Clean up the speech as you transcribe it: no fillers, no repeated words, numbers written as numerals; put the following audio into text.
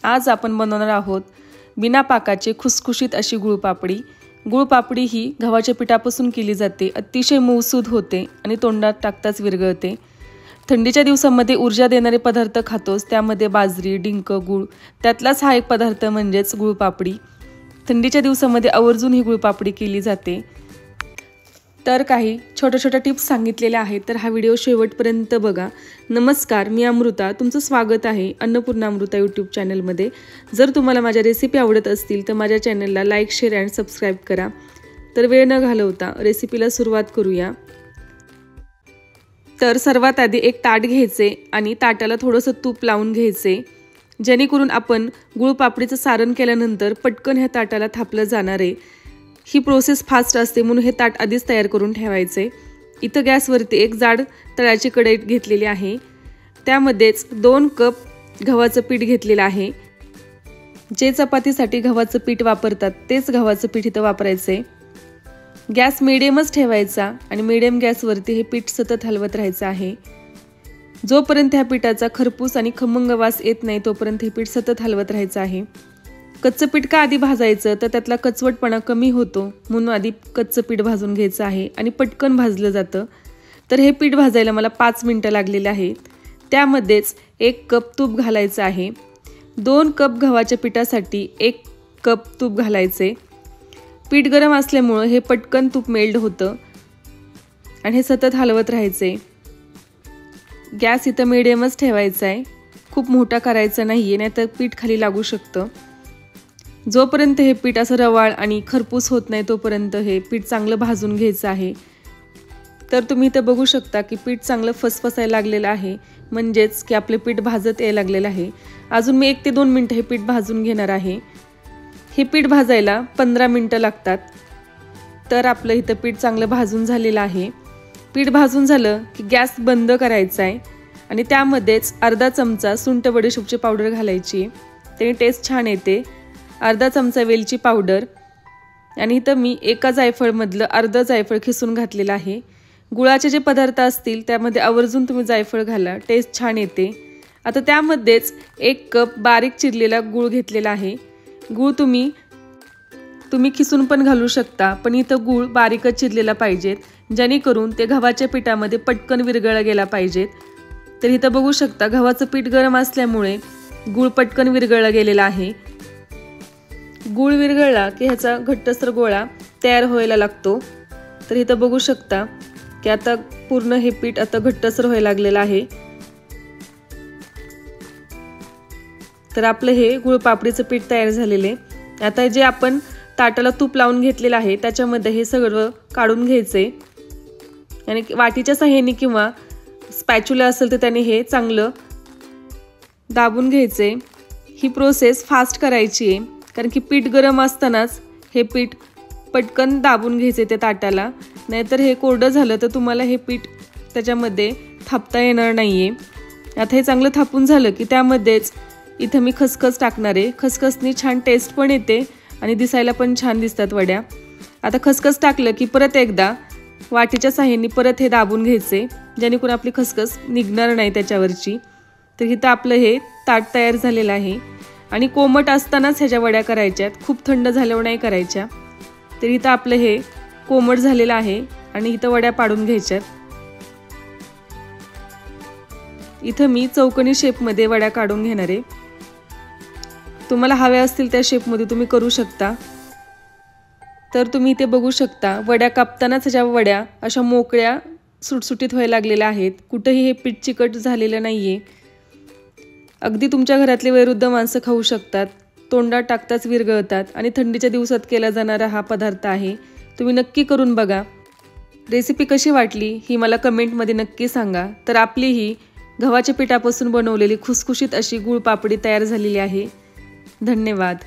आज आपण बनवणार आहोत बिना पाकाचे खुसखुशीत अशी गुळपापडी। गुळपापडी ही गव्हाच्या पिठापासून केली जाते, अतिशय मऊसूद होते आणि तोंडात टाकताच विरघळते। थंडीच्या दिवसांमध्ये ऊर्जा देणारे पदार्थ खातोच, त्यामध्ये बाजरी, डिंक, गुळ त्यातलाच हा एक पदार्थ म्हणजेच गुळपापडी। थंडीच्या दिवसांमध्ये आवर्जून ही गुळपापडी केली जाते। तर काही छोट्या टिप्स सांगितलेल्या आहेत, तर हा व्हिडिओ शेवटपर्यंत बघा। नमस्कार, मी अमृता, तुमचं स्वागत आहे अन्नपूर्णा अमृता यूट्यूब चॅनलमध्ये। जर तुम्हाला माझ्या रेसिपी आवडत असतील तर माझ्या चॅनलला लाईक, शेअर आणि सबस्क्राईब करा। तर वेळ न घालवता रेसिपीला सुरुवात करूया। तर सर्वात आधी एक ताट घ्यायचे आणि ताटाला थोडंसं तूप लावून घ्यायचे, जेणेकरून आपण गुळपापडीचं सारण केल्यानंतर पटकन ह्या ताटाला थापलं जाणार आहे। ही प्रोसेस फास्ट असते म्हणून हे ताट आधीच तयार करून ठेवायचे। इथं गॅसवरती एक जाड तळ्याची कढई घेतलेली आहे, त्यामध्येच 2 कप गव्हाचं पीठ घेतलेलं आहे। जे चपातीसाठी गव्हाचं पीठ वापरतात तेच गव्हाचं पीठ इथं वापरायचे। गॅस मीडियमच ठेवायचा आणि मीडियम गॅसवरती हे पीठ सतत हलवत राहायचं आहे। जोपर्यंत ह्या पिठाचा खरपूस आणि खमंग वास येत नाही तोपर्यंत हे पीठ सतत हलवत राहायचं आहे। कच्चं पीठ का आधी भाजायचं तर त्यातला कचवटपणा कमी होतो, म्हणून आधी कच्चं पीठ भाजून घ्यायचं आहे आणि पटकन भाजलं जातं। तर हे पीठ भाजायला मला 5 मिनिटं लागलेले आहेत। त्यामध्येच 1 कप तूप घालायचं आहे। 2 कप गव्हाच्या पिठासाठी 1 कप तूप घालायचे। पीठ गरम असल्यामुळे हे पटकन तूप मेल्ट होतं आणि हे सतत हलवत राहायचे। गॅस इथं मीडियमच ठेवायचा आहे, खूप मोठा करायचा नाहीये, नाहीतर पीठ खाली लागू शकतं। जोपर्यंत हे पीठ असं रवाळ आणि खरपूस होत नाही तोपर्यंत हे पीठ चांगलं भाजून घ्यायचं आहे। तर तुम्ही इथं बघू शकता की पीठ चांगलं फसफसायला लागलेलं आहे, म्हणजेच की आपले पीठ भाजत यायला लागलेलं आहे। अजून मी 1 ते 2 मिनिटं हे पीठ भाजून घेणार आहे। हे पीठ भाजायला 15 मिनिटं लागतात। तर आपलं इथं पीठ चांगलं भाजून झालेलं आहे। पीठ भाजून झालं की गॅस बंद करायचा आहे आणि त्यामध्येच अर्धा चमचा सुंठ बडीशेपची पावडर घालायची, त्याने टेस्ट छान येते। अर्धा चमचा वेलची पावडर आणि इथं मी एका जायफळमधलं अर्धा जायफळ खिसून घातलेलं आहे। गुळाचे जे पदार्थ असतील त्यामध्ये आवर्जून तुम्ही जायफळ घाला, टेस्ट छान येते। आता त्यामध्येच 1 कप बारीक चिरलेला गूळ घेतलेला आहे। गूळ तुम्ही खिसून पण घालू शकता, पण इथं गूळ बारीकच चिरलेला पाहिजेत, जेणेकरून ते गव्हाच्या पिठामध्ये पटकन विरघळला गेला पाहिजेत। तर इथं बघू शकता गव्हाचं पीठ गरम असल्यामुळे गूळ पटकन विरघळला गेलेला आहे। गूळ विरघळला की ह्याचा घट्टसर गोळा तयार व्हायला लागतो। तर इथं बघू शकता की आता पूर्ण हे पीठ आता घट्टसर व्हायला लागलेलं आहे। तर आपलं हे गुळपापडीचं पीठ तयार झालेले। आता जे आपण ताटाला तूप लावून घेतलेलं आहे त्याच्यामध्ये हे सगळं काढून घ्यायचे आणि वाटीच्या साहाय्याने किंवा स्पॅच्युला असेल तर त्याने हे चांगलं दाबून घ्यायचे। ही प्रोसेस फास्ट करायची आहे, कारण की पीठ गरम असतानाच हे पीठ पटकन दाबून घ्यायचे त्या ताटाला, नाहीतर हे कोरडं झालं तर तुम्हाला हे पीठ त्याच्यामध्ये थापता येणार नाहीये। आता हे चांगलं थापून झालं की त्यामध्येच इथं मी खसखस टाकणार आहे। खसखसनी छान टेस्ट पण येते आणि दिसायला पण छान दिसतात वड्या। आता खसखस टाकलं की परत एकदा वाटीच्या साहाय्याने परत हे दाबून घ्यायचे, जेणेकरून आपली खसखस निघणार नाही त्याच्यावरची। तर इथं आपलं हे ताट तयार झालेलं आहे आणि कोमट असतानाच ह्याच्या वड्या करायच्यात, खूप थंड झाल्यावर नाही करायच्या। तर इथं आपलं हे कोमट झालेलं आहे आणि इथं वड्या पाडून घ्यायच्यात। इथं मी चौकोनी शेपमध्ये वड्या काढून घेणार आहे। तुम्हाला हव्या असतील त्या शेपमध्ये तुम्ही करू शकता। तर तुम्ही इथे बघू शकता वड्या कापतानाच ह्याच्या वड्या अशा मोकळ्या सुटसुटीत व्हायला लागलेल्या आहेत, कुठेही हे पीठ चिकट झालेलं नाहीये। अगदी तुमच्या घरातले वयोवृद्ध माणसं खाऊ शकतात, तोंडात टाकताच विरघळतात आणि थंडीच्या दिवसात केला जाणारा हा पदार्थ आहे। तुम्ही नक्की करून बघा। रेसिपी कशी वाटली ही मला कमेंटमध्ये नक्की सांगा। तर आपली ही गव्हाच्या पिठापासून बनवलेली खुसखुशीत अशी गुळपापडी तयार झालेली आहे। धन्यवाद।